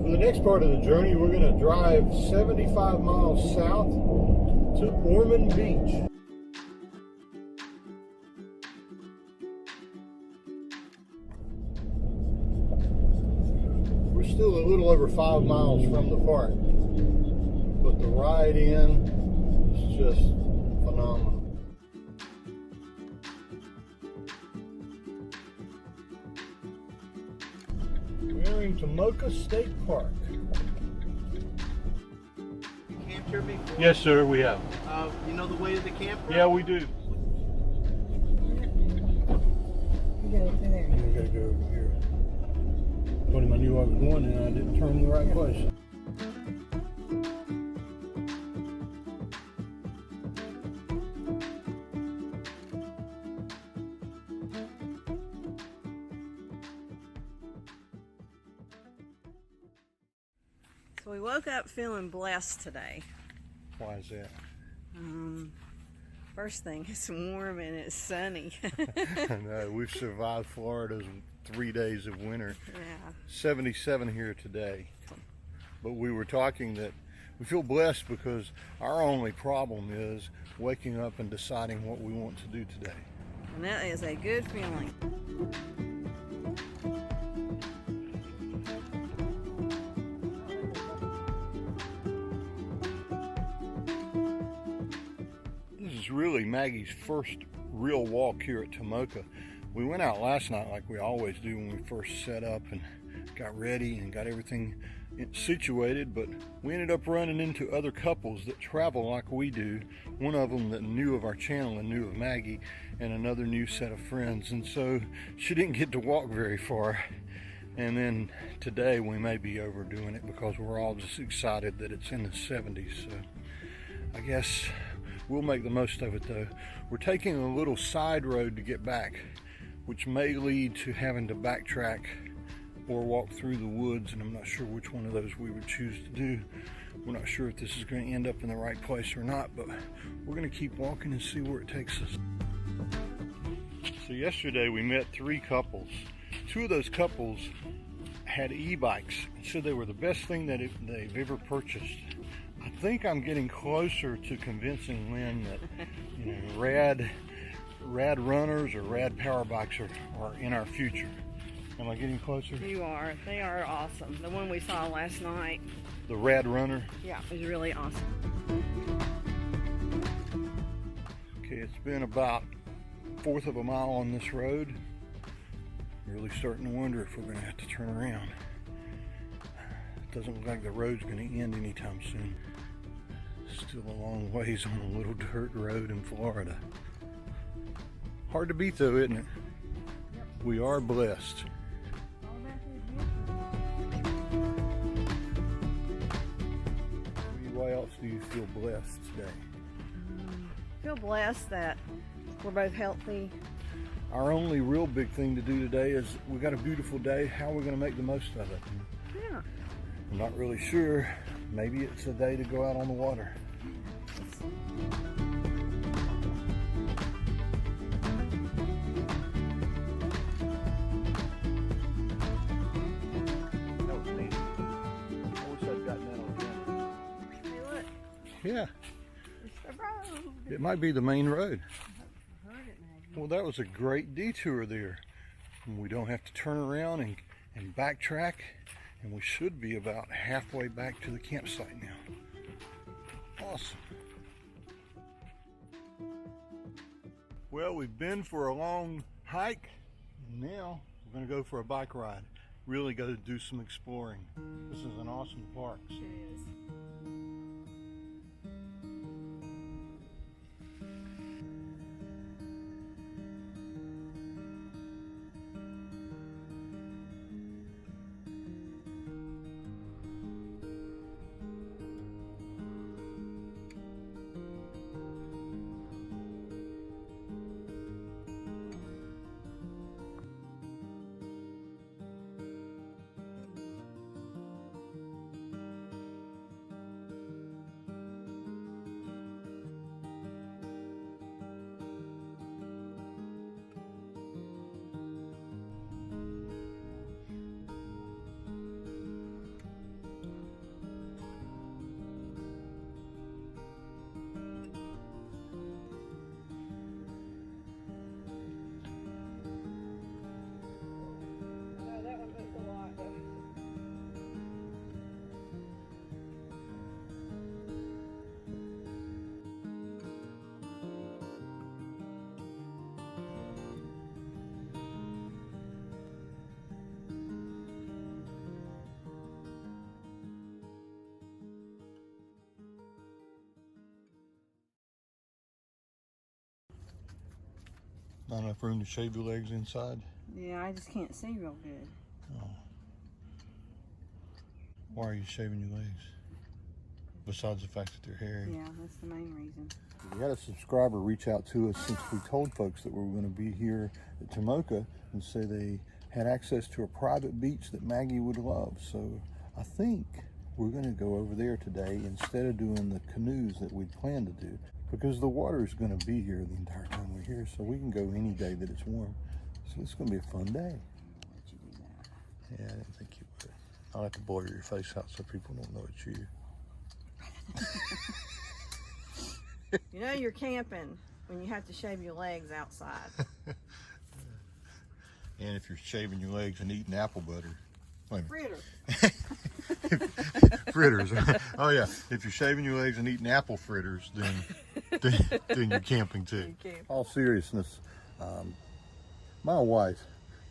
For the next part of the journey, we're going to drive 75 miles south to Ormond Beach. We're still a little over 5 miles from the park, but the ride in is just phenomenal. We're in Tomoka State Park. You camped here before? Yes, sir, we have. You know the way to the campground? Yeah, we do. You gotta go there. You gotta go over here. Told him I knew I was going and I didn't turn in the right place. So we woke up feeling blessed today. Why is that? First thing, it's warm and it's sunny. I know, we've survived Florida's 3 days of winter. Yeah. 77 here today. But we were talking that we feel blessed because our only problem is waking up and deciding what we want to do today. And that is a good feeling. This is really Maggie's first real walk here at Tomoka. We went out last night like we always do when we first set up and got ready and got everything situated, but we ended up running into other couples that travel like we do. One of them that knew of our channel and knew of Maggie, and another new set of friends, and so she didn't get to walk very far. And then today we may be overdoing it because we're all just excited that it's in the 70s. So I guess we'll make the most of it though. We're taking a little side road to get back, which may lead to having to backtrack or walk through the woods, and I'm not sure which one of those we would choose to do. We're not sure if this is going to end up in the right place or not, but we're going to keep walking and see where it takes us. So yesterday we met 3 couples. 2 of those couples had e-bikes and said they were the best thing that they've ever purchased. I think I'm getting closer to convincing Lynn that, you know, rad runners or rad power bikes are in our future. Am I getting closer? You are. They are awesome. The one we saw last night. The rad runner? Yeah, it was really awesome. Okay, it's been about 1/4 of a mile on this road. Really starting to wonder if we're going to have to turn around. It doesn't look like the road's going to end anytime soon. Still a long ways on a little dirt road in Florida. Hard to beat though, isn't it? We are blessed. Why else do you feel blessed today? I feel blessed that we're both healthy. Our only real big thing to do today is we got a beautiful day. How are we going to make the most of it? Yeah. I'm not really sure. Maybe it's a day to go out on the water. That was neat. I wish I'd gotten that on camera. Hey, look. Yeah, It's the road. it might be the main road. I heard it, Maggie. Well, that was a great detour there. And we don't have to turn around and backtrack, and we should be about halfway back to the campsite now. Awesome. Well, we've been for a long hike, and now we're going to go for a bike ride. Really go to do some exploring. This is an awesome park. It is. Not enough room to shave your legs inside? Yeah, I just can't see real good. Oh. Why are you shaving your legs? Besides the fact that they're hairy. Yeah, that's the main reason. We had a subscriber reach out to us since we told folks that we were going to be here at Tomoka and say they had access to a private beach that Maggie would love. So I think we're going to go over there today instead of doing the canoes that we'd planned to do, because the water is going to be here the entire time we're here, so we can go any day that it's warm. So it's going to be a fun day. Let you do that. Yeah, I didn't think you would. I'll have to blur your face out so people don't know it's you. You know you're camping when you have to shave your legs outside. And if you're shaving your legs and eating apple butter. Wait a minute. Fritter. Fritters. Oh yeah, if you're shaving your legs and eating apple fritters, then you're camping too. All seriousness, my wife,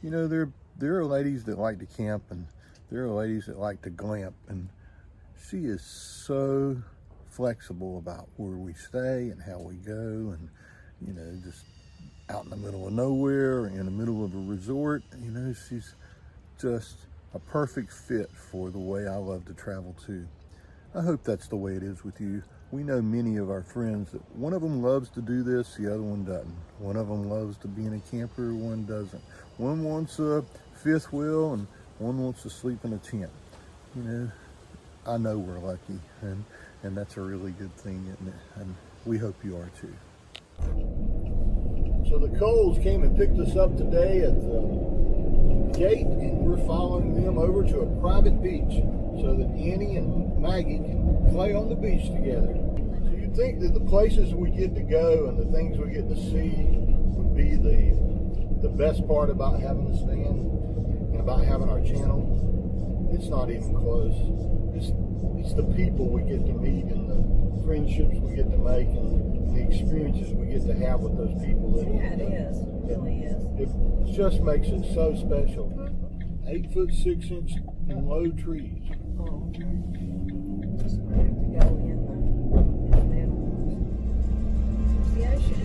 you know, there are ladies that like to camp and there are ladies that like to glamp, and she is so flexible about where we stay and how we go, and you know, just out in the middle of nowhere or in the middle of a resort. You know, she's just a perfect fit for the way I love to travel too. I hope that's the way it is with you. We know many of our friends that one of them loves to do this, the other one doesn't. One of them loves to be in a camper, one doesn't. One wants a fifth wheel and one wants to sleep in a tent. You know, I know we're lucky, and that's a really good thing, isn't it? And we hope you are too. So the Coles came and picked us up today at the gate, and we're following them over to a private beach so that Annie and Maggie can play on the beach together. So you'd think that the places we get to go and the things we get to see would be the best part about having a stand and about having our channel. It's not even close. It's the people we get to meet and the friendships we get to make and the experiences we get to have with those people. Yeah, it is. It really is. It just makes it so special. 8 foot 6 inch in low trees. Oh, okay. Just have to go in the middle. There's the ocean.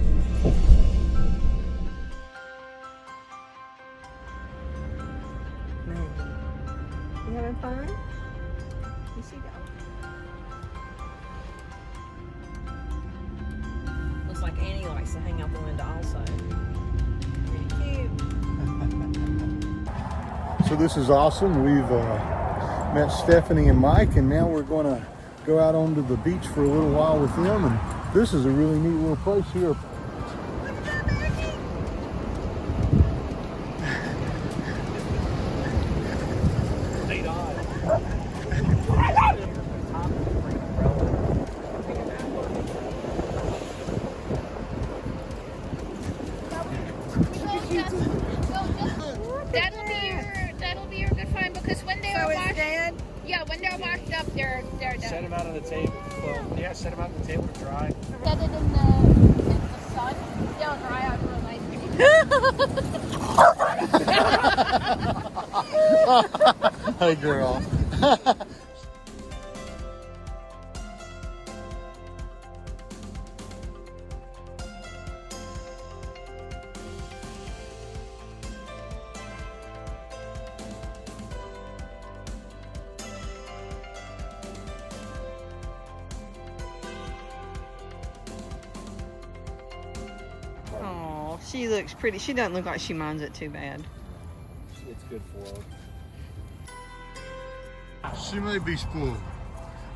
Maggie, you having fun? You see go. Looks like Annie likes to hang out the window also. Pretty cute. So this is awesome. We've met Stephanie and Mike, and now we're going to go out onto the beach for a little while with them. And this is a really neat little place here. That'll be your good find, because when they are washed, when they're washed up, they're done. Set them out on the table. Well, yeah, set them out on the table to dry. Set it in the sun. They'll dry out real nice. Hey, girl. Oh, she looks pretty. She doesn't look like she minds it too bad. It's good for her. She may be spoiled.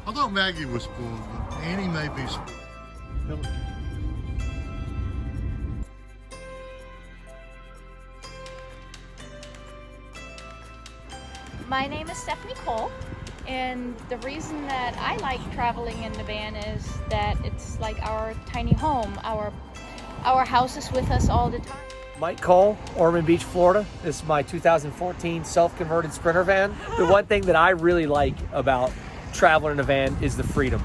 I thought Maggie was spoiled, but Annie may be spoiled. My name is Stephanie Cole, and the reason that I like traveling in the van is that it's like our tiny home. Our house is with us all the time. Mike Cole, Ormond Beach, Florida. This is my 2014 self-converted Sprinter van. The one thing that I really like about traveling in a van is the freedom.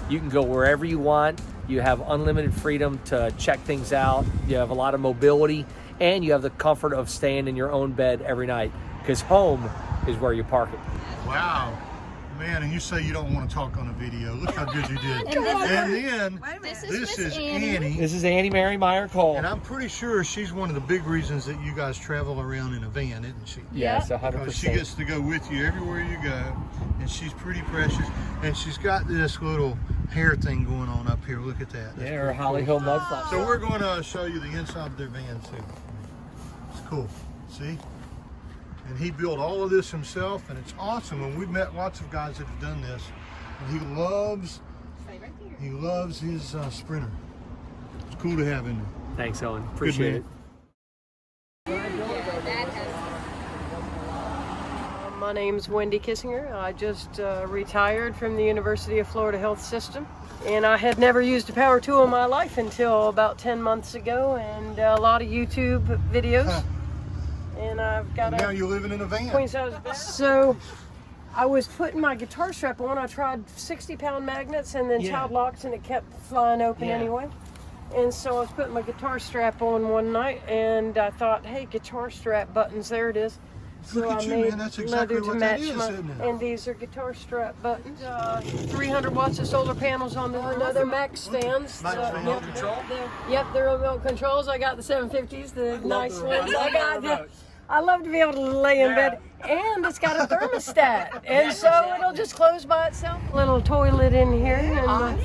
You can go wherever you want. You have unlimited freedom to check things out. You have a lot of mobility, and you have the comfort of staying in your own bed every night, because home is where you park it. Wow. Man, and you say you don't want to talk on a video. Look how good you did. And And then, This is Annie. This is Annie Mary Meyer Cole. And I'm pretty sure she's one of the big reasons that you guys travel around in a van, isn't she? Yes, 100%. Because she gets to go with you everywhere you go, and she's pretty precious. And she's got this little hair thing going on up here. Look at that. That's Yeah, her pretty Holly cool. Hill mud flaps. So we're going to show you the inside of their van too. It's cool. See? And he built all of this himself, and it's awesome. And we've met lots of guys that have done this, and he loves his Sprinter. It's cool to have in there. Thanks, Owen. Appreciate it. My name's Wendy Kissinger. I just retired from the University of Florida Health System. And I had never used a power tool in my life until about 10 months ago, and a lot of YouTube videos. And I've got Now you're living in a van. queen size bed. So I was putting my guitar strap on. I tried 60-pound magnets and then child locks, and it kept flying open anyway. And so I was putting my guitar strap on one night, and I thought, hey, guitar strap buttons, there it is. So Look at I you, made man. That's exactly leather to what that match is, my, isn't it? and these are guitar strap buttons. 300 watts of solar panels on another Mac stands. remote control? Yep, they're remote controls. I got the 750s, the nice ones. I love to be able to lay in bed, and it's got a thermostat, and so it'll just close by itself. Little toilet in here. And,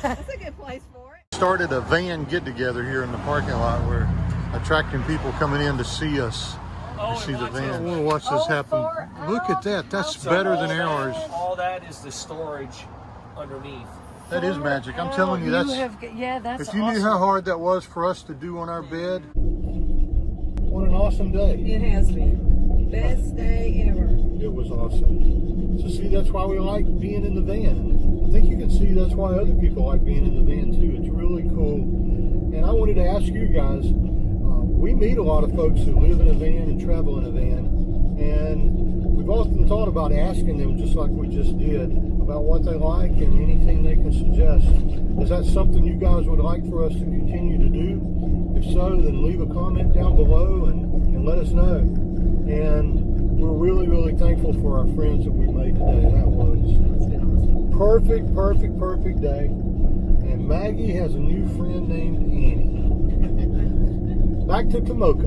That's a good place for it. Started a van get-together here in the parking lot. We're attracting people coming in to see us. To see the van. I want to watch this happen. Look at that. That's better than ours. All that is the storage underneath. That is magic. I'm telling you, that's. that's If you knew how hard that was for us to do on our bed. What an awesome day. It has been. Best day ever. It was awesome. So see, that's why we like being in the van. I think you can see that's why other people like being in the van too. It's really cool. And I wanted to ask you guys, we meet a lot of folks who live in a van and travel in a van, and we've often thought about asking them, just like we just did, about what they like and anything they can suggest. Is that something you guys would like for us to continue to do? If so, then leave a comment down below and let us know. And we're really, really thankful for our friends that we made today. That was perfect, perfect, perfect day. And Maggie has a new friend named Annie. Back to Tomoka.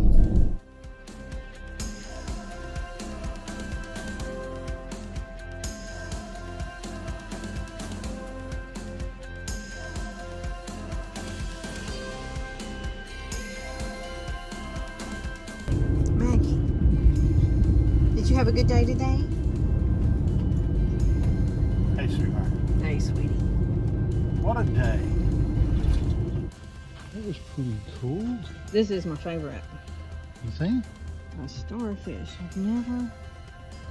Maggie, did you have a good day today? Hey, sweetheart. Hey, sweetie. What a day. That was pretty cool. This is my favorite. You think? A starfish. I've never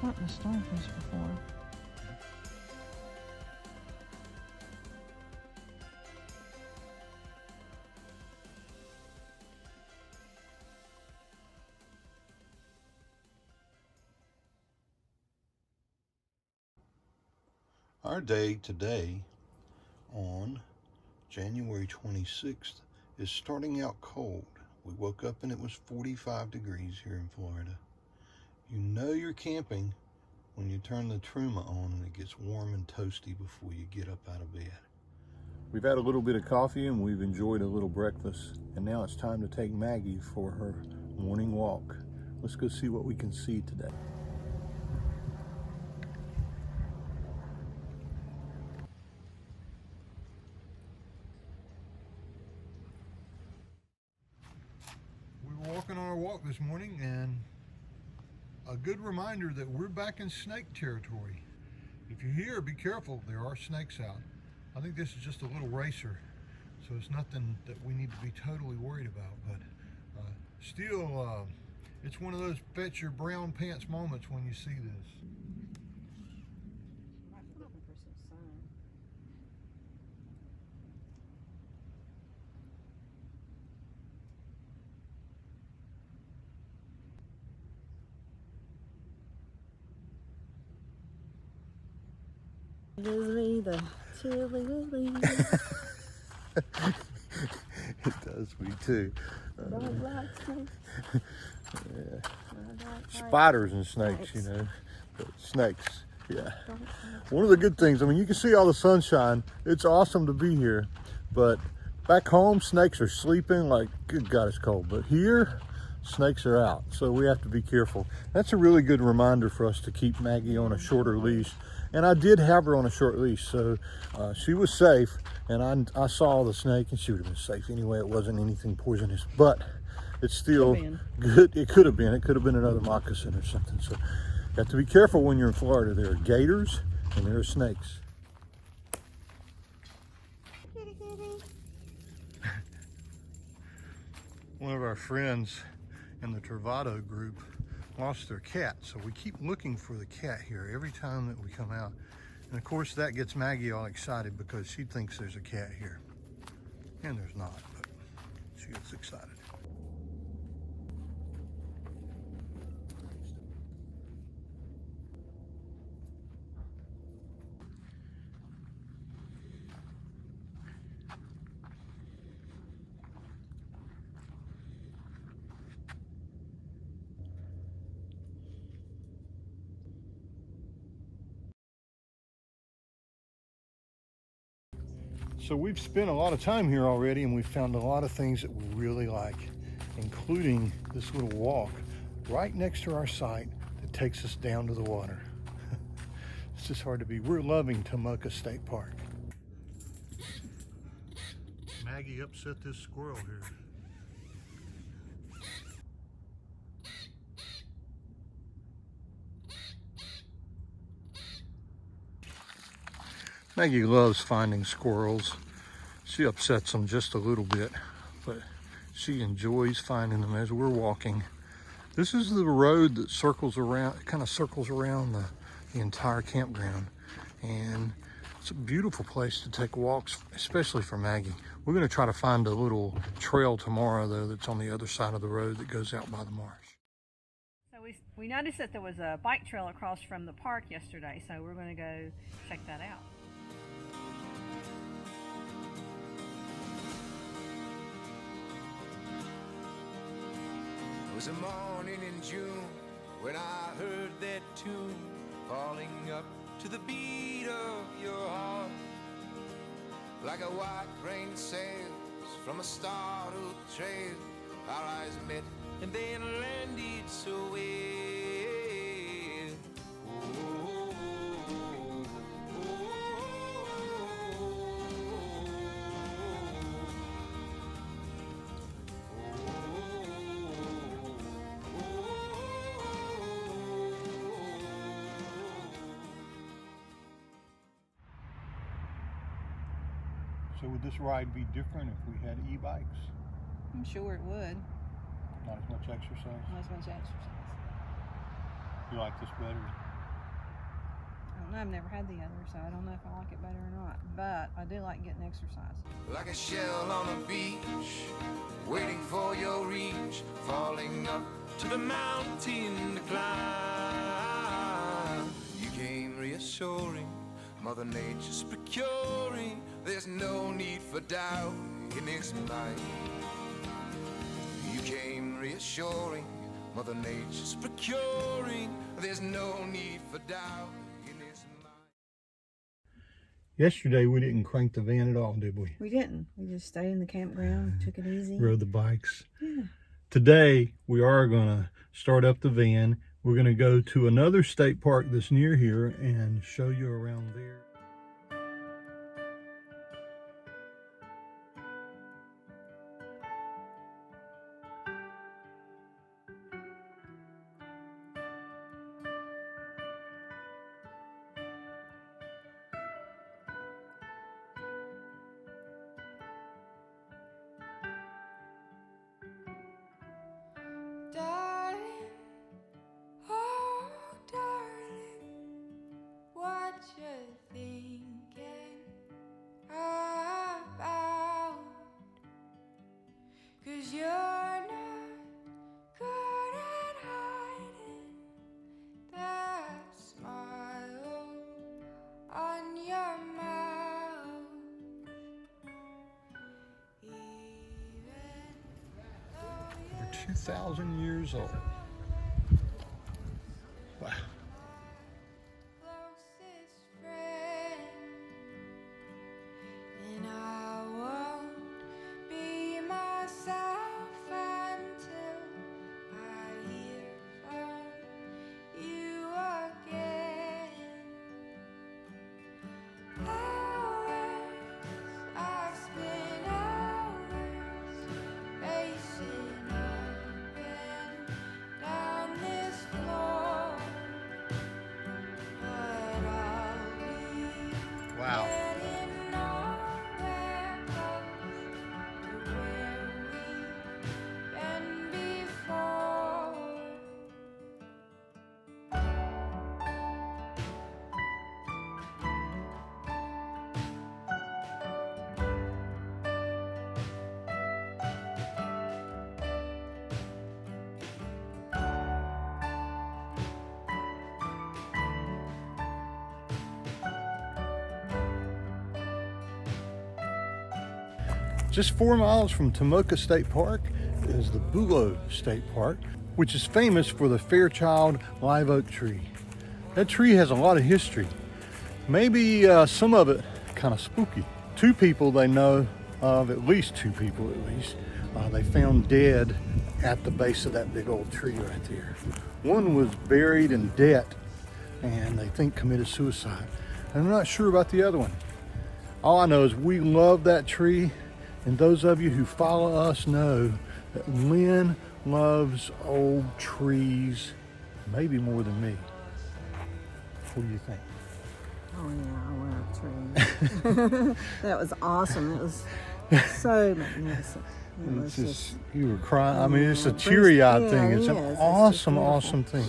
caught a starfish before. Our day today on January 26th is starting out cold. We woke up and it was 45 degrees here in Florida. You know you're camping when you turn the Truma on and it gets warm and toasty before you get up out of bed. We've had a little bit of coffee and we've enjoyed a little breakfast, and now it's time to take Maggie for her morning walk. Let's go see what we can see today. We were walking on our walk this morning, and a good reminder that we're back in snake territory. If you're here, be careful. There are snakes out. I think this is just a little racer, so it's nothing that we need to be totally worried about, but still, it's one of those fetch your brown pants moments when you see this. Lily, the chilly lily. It does me too. Don't like snakes. Yeah. Spiders and snakes, you know, but snakes. Yeah. One of the good things, I mean, you can see all the sunshine. It's awesome to be here, but back home, snakes are sleeping like, good God, it's cold. But here, snakes are out, so we have to be careful. That's a really good reminder for us to keep Maggie on a shorter leash. And I did have her on a short leash, so she was safe. And I saw the snake, and she would have been safe anyway. It wasn't anything poisonous, but it's still good. It could have been. It could have been another moccasin or something. So you have to be careful when you're in Florida. There are gators and there are snakes. One of our friends in the Travato group lost their cat, so we keep looking for the cat here every time that we come out. And of course that gets Maggie all excited because she thinks there's a cat here. And there's not, but she gets excited. So we've spent a lot of time here already, and we've found a lot of things that we really like, including this little walk right next to our site that takes us down to the water. It's just hard to be. We're loving Tomoka State Park. Maggie upset this squirrel here. Maggie loves finding squirrels. She upsets them just a little bit, but she enjoys finding them as we're walking. This is the road that circles around, kind of circles around the entire campground. And it's a beautiful place to take walks, especially for Maggie. We're gonna try to find a little trail tomorrow though that's on the other side of the road that goes out by the marsh. So we noticed that there was a bike trail across from the park yesterday, so we're going to go check that out. It was a morning in June when I heard that tune falling up to the beat of your heart, like a white rain sails from a startled trail. Our eyes met and then landed so well. Oh, So would this ride be different if we had e-bikes? I'm sure it would. Not as much exercise? Not as much exercise. You like this better? I don't know, I've never had the other, so I don't know if I like it better or not. But I do like getting exercise. like a shell on a beach, waiting for your reach, falling up to the mountain to climb. You came reassuring, Mother Nature's procuring. There's no need for doubt in his mind. You came reassuring, Mother Nature's procuring. There's no need for doubt in his mind. Yesterday we didn't crank the van at all, did we? We didn't. We just stayed in the campground, took it easy. Rode the bikes. Yeah. Today we are gonna start up the van. We're gonna go to another state park that's near here and show you around there. Darling, oh darling, what you thinking about? 'Cause you're not good at hiding that smile on your mouth. We're 2,000 years old. Wow. Close Just 4 miles from Tomoka State Park is the Bulow State Park, which is famous for the Fairchild live oak tree. That tree has a lot of history. Maybe some of it kind of spooky. 2 people they know of, at least 2 people at least, they found dead at the base of that big old tree right there. One was buried in debt and they think committed suicide. I'm not sure about the other one. All I know is we love that tree, and those of you who follow us know that Lynn loves old trees maybe more than me. What do you think? Oh yeah, I love trees. That was awesome. It was so magnificent. It was just you were crying. I mean, it's a brings- teary-eyed yeah, thing. It's it an is. It's just awesome, beautiful. awesome thing.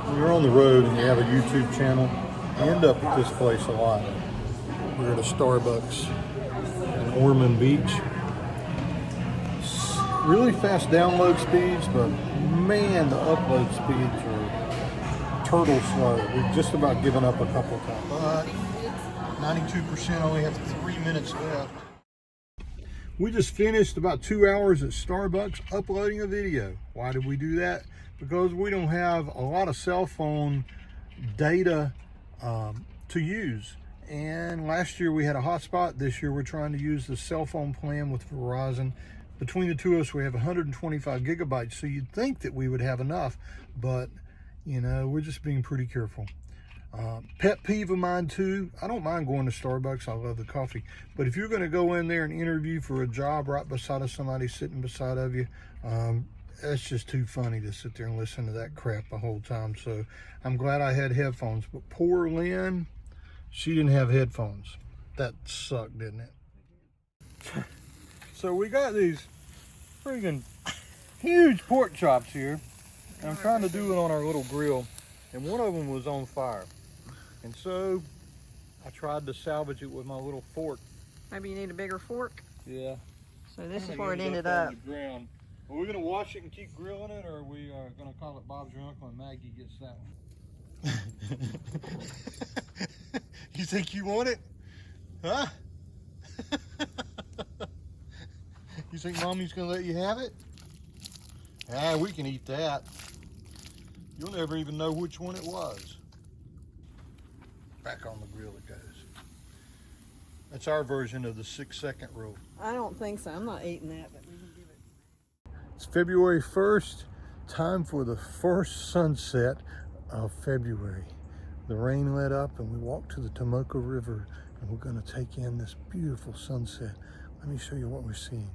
When you're on the road and you have a YouTube channel, you end up at this place a lot. We're at a Starbucks in Ormond Beach. Really fast download speeds, but man, the upload speeds are turtle slow. We've just about given up a couple of times. But 92% only have 3 minutes left. We just finished about 2 hours at Starbucks uploading a video. Why did we do that? Because we don't have a lot of cell phone data to use. And last year we had a hotspot. This year we're trying to use the cell phone plan with Verizon. Between the two of us, we have 125 gigabytes. So you'd think that we would have enough, but you know, we're just being pretty careful. Pet peeve of mine too, I don't mind going to Starbucks. I love the coffee. But if you're going to go in there and interview for a job right beside of somebody sitting beside of you, it's just too funny to sit there and listen to that crap the whole time. So I'm glad I had headphones. But poor Lynn, she didn't have headphones. That sucked, didn't it? So we got these freaking huge pork chops here. And I'm trying to do it on our little grill. And one of them was on fire. And so I tried to salvage it with my little fork. Maybe you need a bigger fork. Yeah. So this is where it ended up. On the ground. Are we going to wash it and keep grilling it, or are we going to call it Bob's your uncle and Maggie gets that one? You think you want it? Huh? You think Mommy's going to let you have it? Ah, we can eat that. You'll never even know which one it was. Back on the grill it goes. That's our version of the 6-second rule. I don't think so. I'm not eating that, but we can give it. It's February 1st, time for the first sunset of February. The rain let up and we walked to the Tomoka River and we're going to take in this beautiful sunset. Let me show you what we're seeing.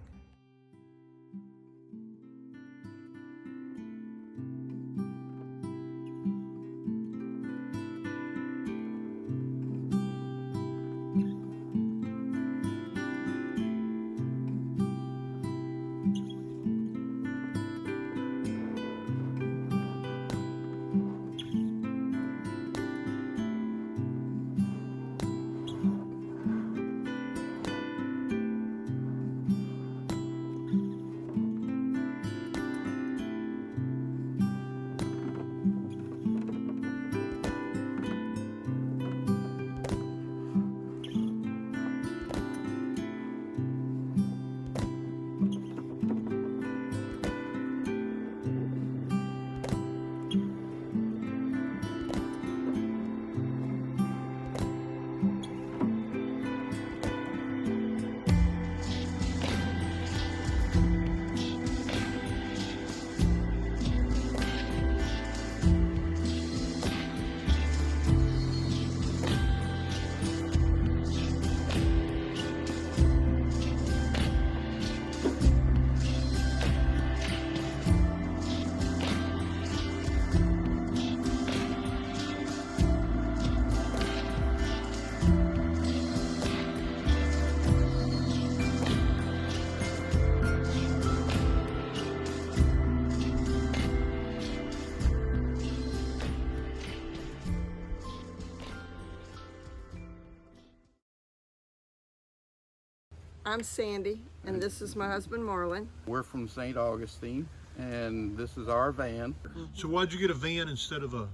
I'm Sandy, and this is my husband Marlon. We're from St. Augustine, and this is our van. So why'd you get a van instead of a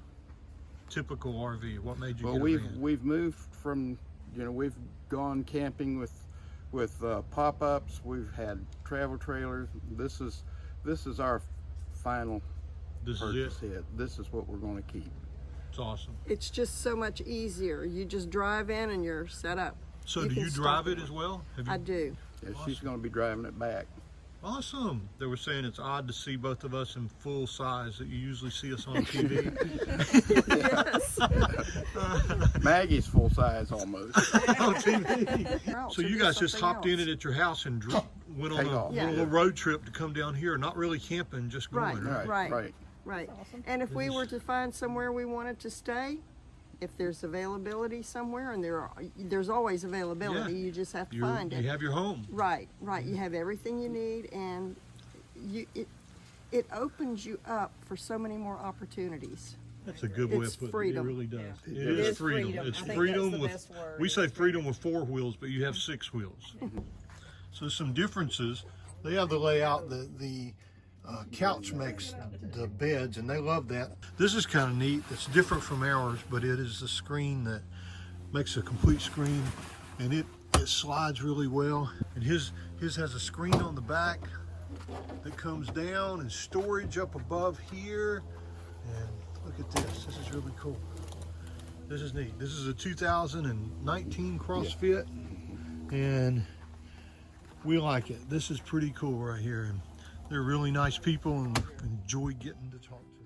typical RV? What made you Well, get a van? we've moved from, we've gone camping with pop-ups. We've had travel trailers. This is our final purchase hit. This is what we're going to keep. It's awesome. It's just so much easier. You just drive in and you're set up. So do you drive it as well? I do. Yeah, she's going to be driving it back. Awesome. They were saying it's odd to see both of us in full size, that you usually see us on TV. Yes. Maggie's full size almost. On TV. So you guys just hopped in it at your house and went on a little road trip to come down here, not really camping, just going. Right. Awesome. And if we were to find somewhere we wanted to stay, if there's availability somewhere, and there's always availability, you just have to find it. You have your home. Right. You have everything you need, and it opens you up for so many more opporttheres. That's a good way of putting freedom. it. It really does. Yeah. It is freedom. It's freedom with, we say freedom with 4 wheels, but you have 6 wheels. So some differences. They have the layout, the couch makes the beds, and they love that. This is kind of neat. It's different from ours, but it is a screen that makes a complete screen, and it slides really well. And his has a screen on the back that comes down, and storage up above here. And look at this. This is really cool. This is neat. This is a 2019 CrossFit, and we like it. This is pretty cool right here. And they're really nice people and enjoy getting to talk to.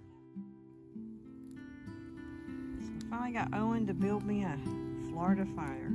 So I finally got Owen to build me a Florida fire.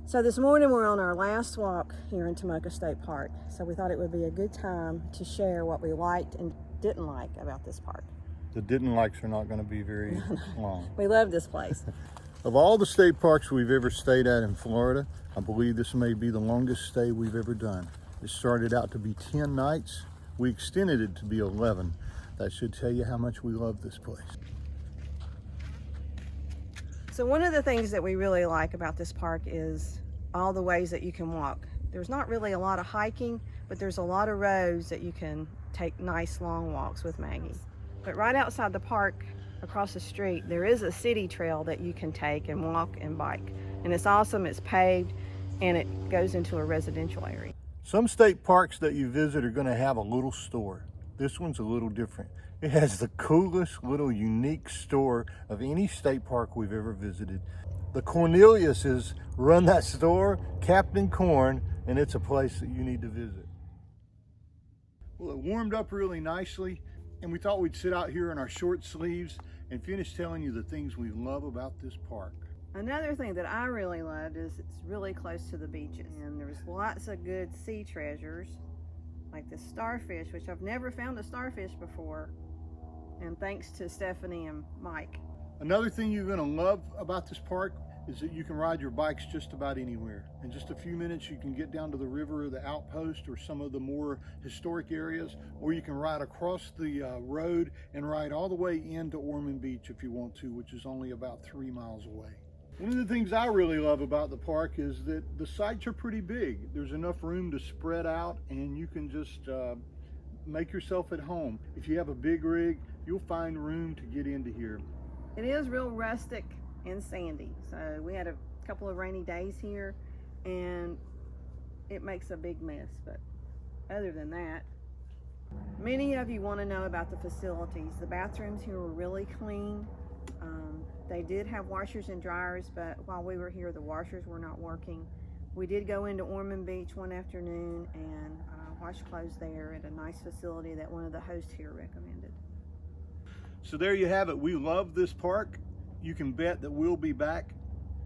So this morning we're on our last walk here in Tomoka State Park. So we thought it would be a good time to share what we liked and didn't like about this park. The didn't likes are not going to be very long. We love this place. Of all the state parks we've ever stayed at in Florida, I believe this may be the longest stay we've ever done. It started out to be 10 nights. We extended it to be 11. That should tell you how much we love this place. So one of the things that we really like about this park is all the ways that you can walk. There's not really a lot of hiking, but there's a lot of roads that you can take nice long walks with Maggie. But right outside the park, across the street, there is a city trail that you can take and walk and bike. And it's awesome, it's paved, and it goes into a residential area. Some state parks that you visit are going to have a little store. This one's a little different. It has the coolest little unique store of any state park we've ever visited. The Corneliuses run that store, Captain Corn, and it's a place that you need to visit. Well, it warmed up really nicely, and we thought we'd sit out here in our short sleeves and finish telling you the things we love about this park. Another thing that I really loved is it's really close to the beaches, and there's lots of good sea treasures, like the starfish, which I've never found a starfish before. And thanks to Stephanie and Mike. Another thing you're going to love about this park is that you can ride your bikes just about anywhere. In just a few minutes you can get down to the river or the outpost or some of the more historic areas, or you can ride across the road and ride all the way into Ormond Beach if you want to, which is only about 3 miles away. One of the things I really love about the park is that the sites are pretty big. There's enough room to spread out, and you can just make yourself at home. If you have a big rig, you'll find room to get into here. It is real rustic and sandy. So we had a couple of rainy days here, and it makes a big mess. But other than that, many of you want to know about the facilities. The bathrooms here were really clean. They did have washers and dryers, but while we were here, the washers were not working. We did go into Ormond Beach one afternoon and wash clothes there at a nice facility that one of the hosts here recommended. So there you have it. We love this park. You can bet that we'll be back.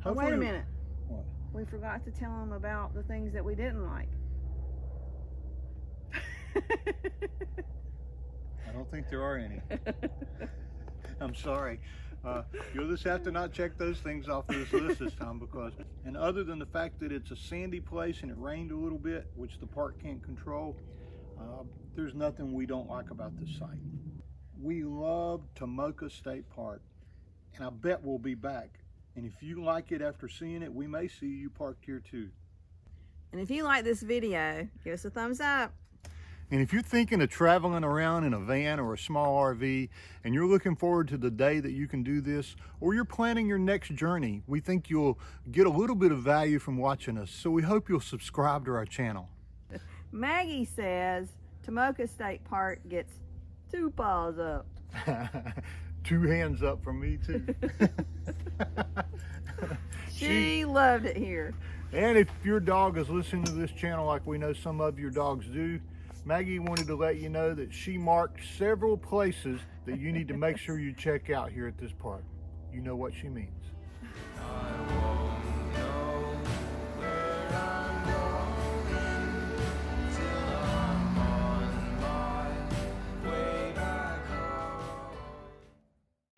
Oh, wait a minute. What? We forgot to tell them about the things that we didn't like. I don't think there are any. I'm sorry. You'll just have to not check those things off this list this time, because, and other than the fact that it's a sandy place and it rained a little bit, which the park can't control, there's nothing we don't like about this site. We love Tomoka State Park, and I bet we'll be back. And if you like it after seeing it, we may see you parked here too. And if you like this video, give us a thumbs up. And if you're thinking of traveling around in a van or a small RV, and you're looking forward to the day that you can do this, or you're planning your next journey, we think you'll get a little bit of value from watching us. So we hope you'll subscribe to our channel. Maggie says Tomoka State Park gets 2 paws up. 2 hands up from me too. She loved it here. And if your dog is listening to this channel like we know some of your dogs do, Maggie wanted to let you know that she marked several places that you need to make sure you check out here at this park. You know what she means.